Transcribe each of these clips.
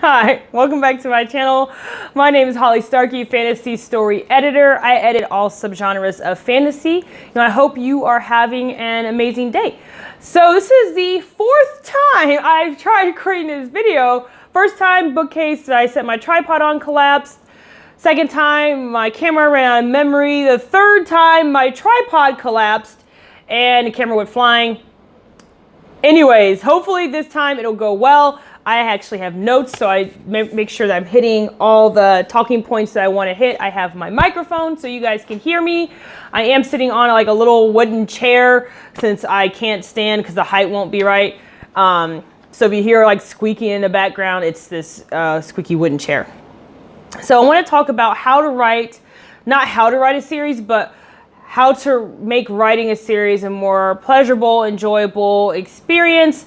Hi, welcome back to my channel. My name is Holly Starkey, fantasy story editor. I edit all subgenres of fantasy. I hope you are having an amazing day. So this is the fourth time I've tried creating this video. First time, bookcase that I set my tripod on collapsed. Second time, my camera ran out of memory. The third time, my tripod collapsed and the camera went flying. Anyways, hopefully this time it'll go well. I actually have notes, so I make sure that I'm hitting all the talking points that I want to hit. I have my microphone so you guys can hear me. I am sitting on like a little wooden chair since I can't stand because the height won't be right. So if you hear like squeaking in the background, it's this squeaky wooden chair. So I want to talk about how to write, not how to write a series, but how to make writing a series a more pleasurable, enjoyable experience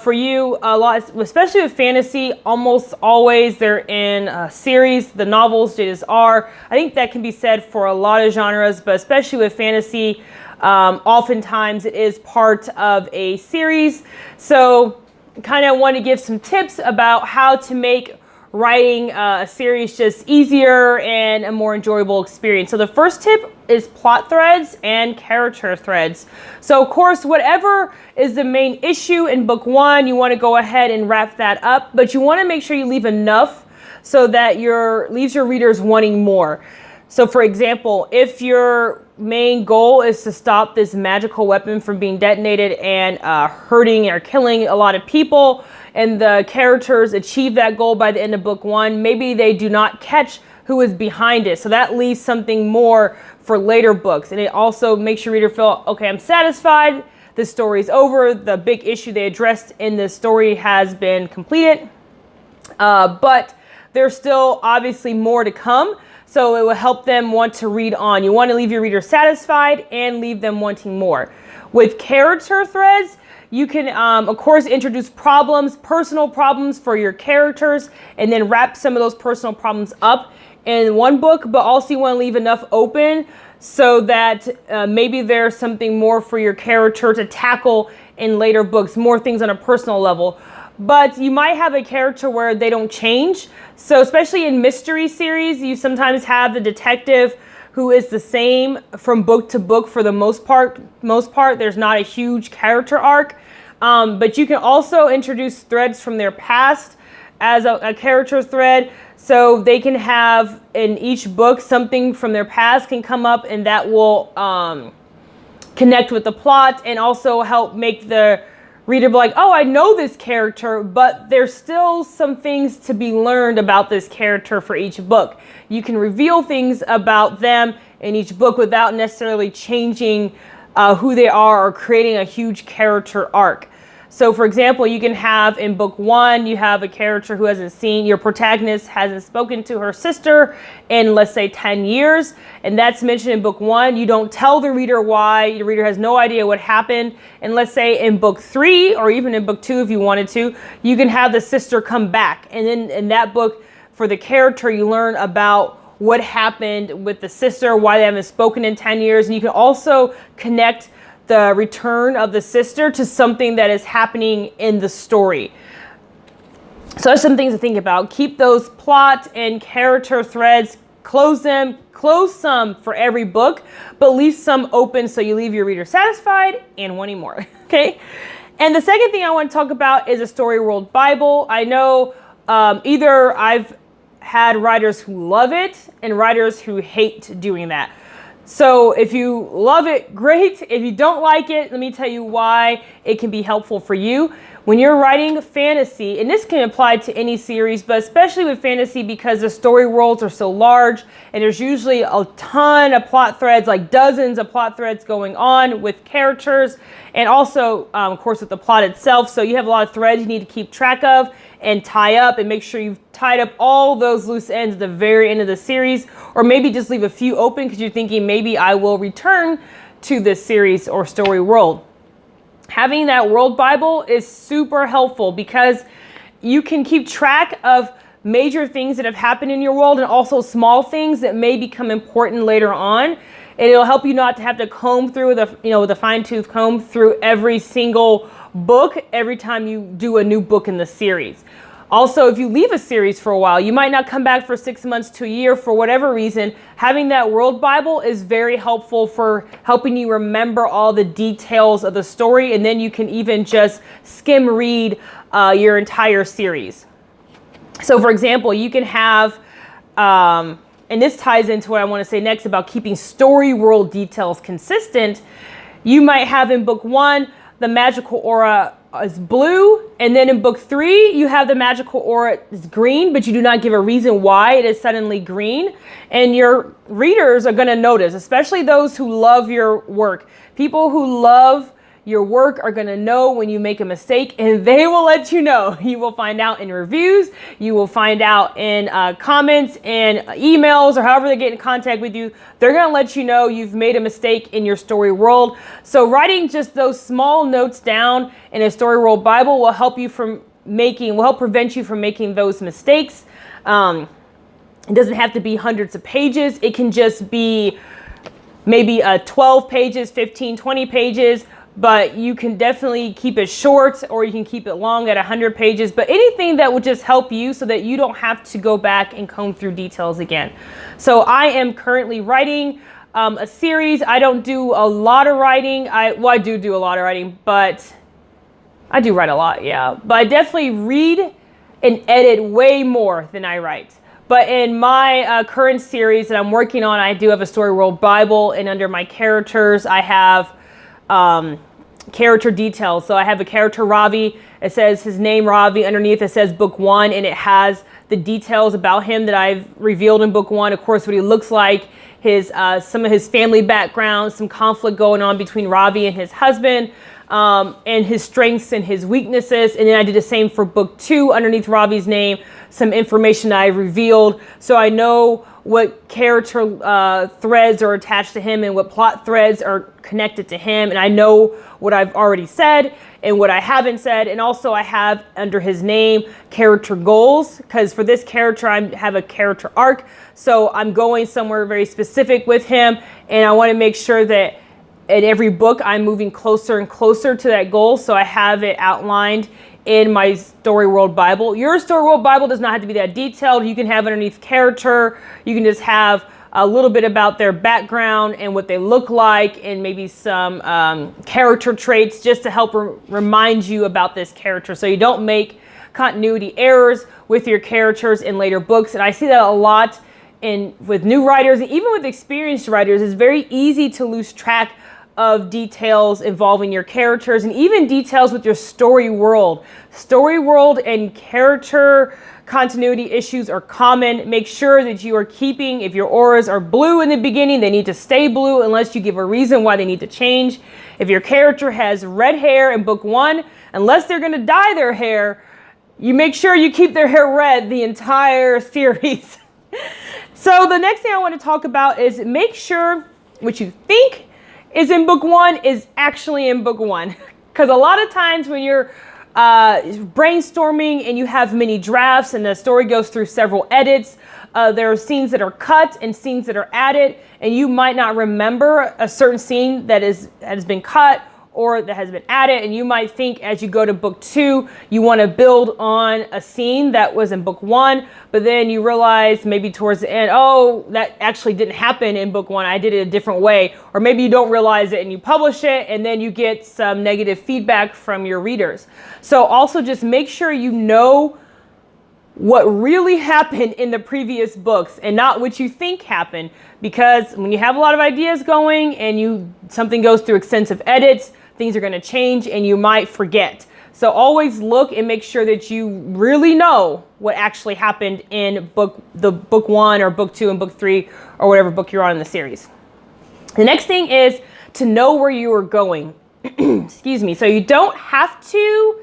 for you. A lot, especially with fantasy, almost always they're in a series. The novels just are. I think that can be said for a lot of genres, but especially with fantasy, oftentimes it is part of a series. So kind of want to give some tips about how to make writing a series just easier and a more enjoyable experience. So the first tip is plot threads and character threads. So of course, whatever is the main issue in book one, you want to go ahead and wrap that up, but you want to make sure you leave enough so that leaves your readers wanting more. So for example, if your main goal is to stop this magical weapon from being detonated and hurting or killing a lot of people, and the characters achieve that goal by the end of book one, maybe they do not catch who is behind it. So that leaves something more for later books. And it also makes your reader feel, okay, I'm satisfied. The story's over. The big issue they addressed in the story has been completed. But there's still obviously more to come. So it will help them want to read on. You want to leave your reader satisfied and leave them wanting more. With character threads, you can, of course, introduce problems, personal problems for your characters, and then wrap some of those personal problems up in one book, but also you want to leave enough open so that maybe there's something more for your character to tackle in later books, more things on a personal level. But you might have a character where they don't change. So especially in mystery series, you sometimes have the detective who is the same from book to book for the most part. There's not a huge character arc. But you can also introduce threads from their past as a character thread. So they can have in each book something from their past can come up, and that will connect with the plot and also help make the reader be like, oh, I know this character, but there's still some things to be learned about this character for each book. You can reveal things about them in each book without necessarily changing who they are or creating a huge character arc. So for example, you can have in book one, you have a character who your protagonist hasn't spoken to her sister in, let's say, 10 years. And that's mentioned in book one. You don't tell the reader why. The reader has no idea what happened. And let's say in book three, or even in book two, if you wanted to, you can have the sister come back. And then in that book, for the character, you learn about what happened with the sister, why they haven't spoken in 10 years. And you can also connect the return of the sister to something that is happening in the story. So there's some things to think about. Keep those plot and character threads, close some for every book, but leave some open so you leave your reader satisfied and wanting more, okay? And the second thing I want to talk about is a story world Bible. I know either I've had writers who love it and writers who hate doing that. So if you love it, great. If you don't like it, let me tell you why it can be helpful for you. When you're writing fantasy, and this can apply to any series, but especially with fantasy because the story worlds are so large and there's usually a ton of plot threads, like dozens of plot threads going on with characters and also, of course, with the plot itself. So you have a lot of threads you need to keep track of and tie up and make sure you've tied up all those loose ends at the very end of the series, or maybe just leave a few open because you're thinking maybe I will return to this series or story world. Having that world Bible is super helpful because you can keep track of major things that have happened in your world and also small things that may become important later on. And it'll help you not to have to comb through with a fine-tooth comb through every single book every time you do a new book in the series. Also, if you leave a series for a while, you might not come back for 6 months to a year for whatever reason. Having that World Bible is very helpful for helping you remember all the details of the story, and then you can even just skim read your entire series. So for example, you can have, and this ties into what I want to say next about keeping story world details consistent. You might have in book 1, the magical aura is blue, and then in book 3 you have the magical aura is green, but you do not give a reason why it is suddenly green, and your readers are going to notice, especially those who love your work. People who love your work are going to know when you make a mistake, and they will let you know. You will find out in reviews, you will find out in comments and emails, or however they get in contact with you. They're going to let you know you've made a mistake in your story world. So writing just those small notes down in a story world Bible will help prevent you from making those mistakes. It doesn't have to be hundreds of pages. It can just be maybe 12 pages, 15, 20 pages. But you can definitely keep it short, or you can keep it long at 100 pages, but anything that would just help you so that you don't have to go back and comb through details again. So I am currently writing a series. I don't do a lot of writing. I do a lot of writing, but I do write a lot, yeah. But I definitely read and edit way more than I write. But in my current series that I'm working on, I do have a Story World Bible, and under my characters, I have character details. So I have a character Ravi. It says his name Ravi. Underneath it says book 1, and it has the details about him that I've revealed in book 1. Of course, what he looks like, his some of his family background, some conflict going on between Ravi and his husband, and his strengths and his weaknesses. And then I did the same for book 2. Underneath Ravi's name, some information I revealed, so I know what character threads are attached to him and what plot threads are connected to him. And I know what I've already said and what I haven't said. And also I have under his name character goals, because for this character I have a character arc. So I'm going somewhere very specific with him, and I want to make sure that in every book I'm moving closer and closer to that goal. So I have it outlined in my Story World Bible. Your Story World Bible does not have to be that detailed. You can have underneath character, you can just have a little bit about their background and what they look like, and maybe some character traits just to help remind you about this character, so you don't make continuity errors with your characters in later books. And I see that a lot with new writers, and even with experienced writers. It's very easy to lose track of details involving your characters, and even details with your story world. Story world and character continuity issues are common. Make sure that you are keeping, if your auras are blue in the beginning, they need to stay blue unless you give a reason why they need to change. If your character has red hair in book 1, unless they're going to dye their hair, you make sure you keep their hair red the entire series. So the next thing I want to talk about is make sure what you think is in book 1 is actually in book 1. Because a lot of times when you're brainstorming and you have many drafts and the story goes through several edits, there are scenes that are cut and scenes that are added, and you might not remember a certain scene that has been cut or that has been added, and you might think as you go to book 2 you want to build on a scene that was in book 1, but then you realize maybe towards the end, oh, that actually didn't happen in book 1, I did it a different way. Or maybe you don't realize it and you publish it, and then you get some negative feedback from your readers. So also just make sure you know what really happened in the previous books and not what you think happened, because when you have a lot of ideas going and something goes through extensive edits, things are going to change and you might forget. So always look and make sure that you really know what actually happened in book 1 or book 2 and book 3 or whatever book you're on in the series. The next thing is to know where you are going. Excuse me. So you don't have to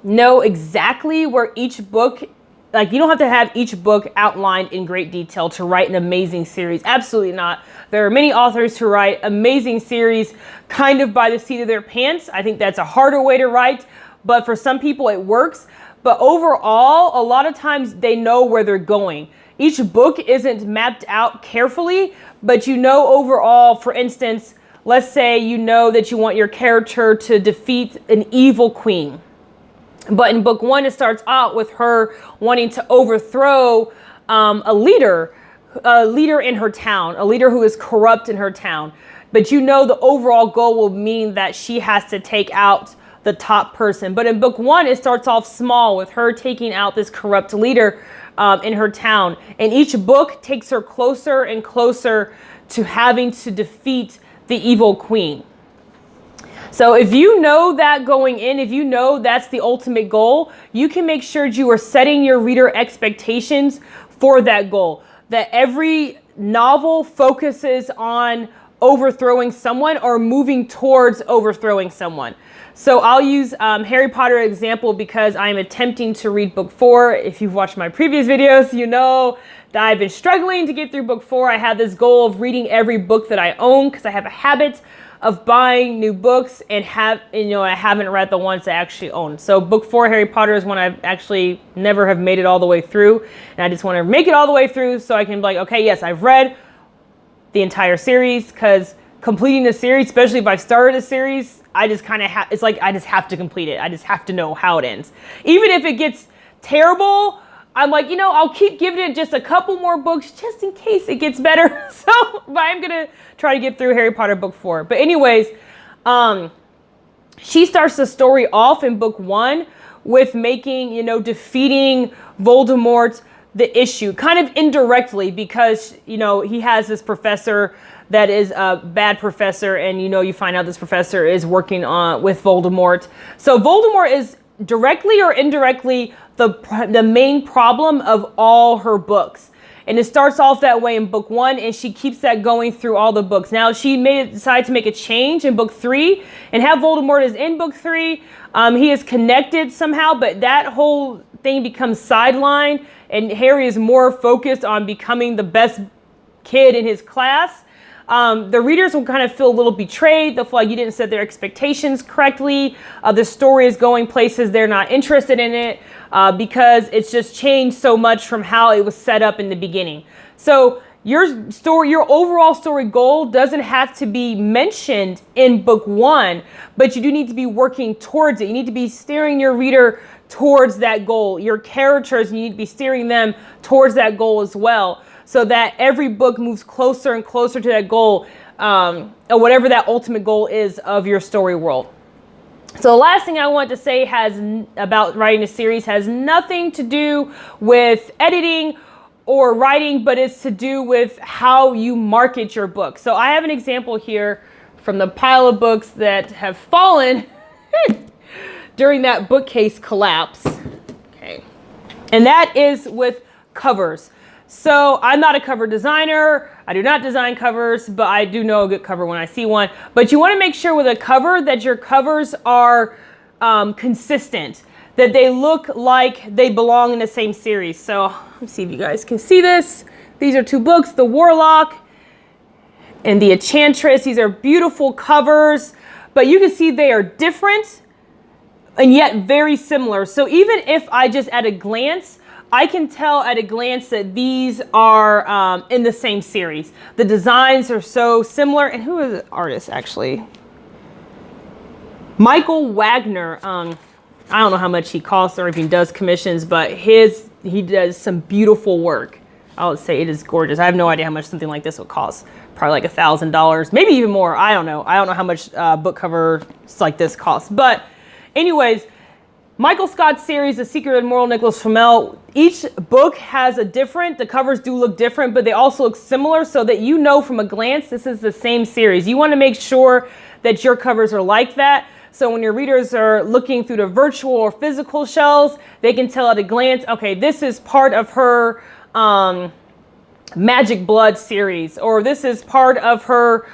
know exactly where each book, like you don't have to have each book outlined in great detail to write an amazing series. Absolutely not. There are many authors who write amazing series kind of by the seat of their pants. I think that's a harder way to write, but for some people it works. But overall, a lot of times they know where they're going. Each book isn't mapped out carefully, but you know overall, for instance, let's say you know that you want your character to defeat an evil queen. But in book 1, it starts out with her wanting to overthrow a leader in her town, a leader who is corrupt in her town. But you know the overall goal will mean that she has to take out the top person. But in book 1, it starts off small with her taking out this corrupt leader in her town. And each book takes her closer and closer to having to defeat the evil queen. So if you know that going in, if you know that's the ultimate goal, you can make sure you are setting your reader expectations for that goal. That every novel focuses on overthrowing someone or moving towards overthrowing someone. So I'll use Harry Potter example because I'm attempting to read book 4. If you've watched my previous videos, you know that I've been struggling to get through book 4. I have this goal of reading every book that I own because I have a habit of buying new books and I haven't read the ones I actually own. So book 4, Harry Potter, is one I've actually never have made it all the way through. And I just want to make it all the way through so I can be like, okay, yes, I've read the entire series, because completing the series, especially if I've started a series, I just kind of it's like I just have to complete it. I just have to know how it ends. Even if it gets terrible, I'm like, I'll keep giving it just a couple more books just in case it gets better. So, but I'm going to try to get through Harry Potter book 4. But anyways, she starts the story off in book 1 with making, defeating Voldemort the issue, kind of indirectly, because, he has this professor that is a bad professor, and, you find out this professor is working with Voldemort. So Voldemort is directly or indirectly the main problem of all her books. And it starts off that way in book 1, and she keeps that going through all the books. Now, she decided to make a change in book 3 and have Voldemort is in book 3. He is connected somehow, but that whole thing becomes sidelined, and Harry is more focused on becoming the best kid in his class. The readers will kind of feel a little betrayed. They'll feel like you didn't set their expectations correctly. The story is going places they're not interested in it because it's just changed so much from how it was set up in the beginning. So your overall story goal doesn't have to be mentioned in book 1, but you do need to be working towards it. You need to be steering your reader towards that goal. Your characters, you need to be steering them towards that goal as well, so that every book moves closer and closer to that goal, or whatever that ultimate goal is of your story world. So the last thing I want to say about writing a series has nothing to do with editing or writing, but it's to do with how you market your book. So I have an example here from the pile of books that have fallen during that bookcase collapse. Okay. And that is with covers. So I'm not a cover designer. I do not design covers, but I do know a good cover when I see one. But you want to make sure with a cover that your covers are consistent, that they look like they belong in the same series. So let's see if you guys can see this. These are 2 books, The Warlock and The Enchantress. These are beautiful covers, but you can see they are different and yet very similar. So even if I just at a glance, I can tell at a glance that these are in the same series. The designs are so similar. And who is the artist actually? Michael Wagner. I don't know how much he costs or if he does commissions, but he does some beautiful work. I would say it is gorgeous. I have no idea how much something like this would cost. Probably like $1,000, maybe even more. I don't know. I don't know how much book covers like this cost. But anyways, Michael Scott's series, The Secret of Immortal Nicholas Flamel, each book has the covers do look different, but they also look similar, so that you know from a glance this is the same series. You want to make sure that your covers are like that, so when your readers are looking through the virtual or physical shelves, they can tell at a glance, okay, this is part of her Magic Blood series, or this is part of her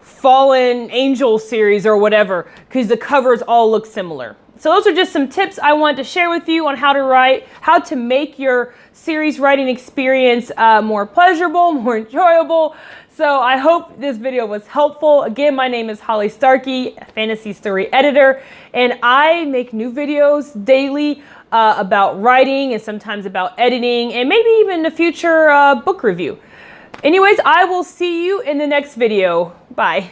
Fallen Angel series or whatever, because the covers all look similar. So those are just some tips I wanted to share with you on how to make your series writing experience more pleasurable, more enjoyable. So I hope this video was helpful. Again, my name is Holly Starkey, a fantasy story editor, and I make new videos daily about writing and sometimes about editing and maybe even in the future book review. Anyways, I will see you in the next video. Bye.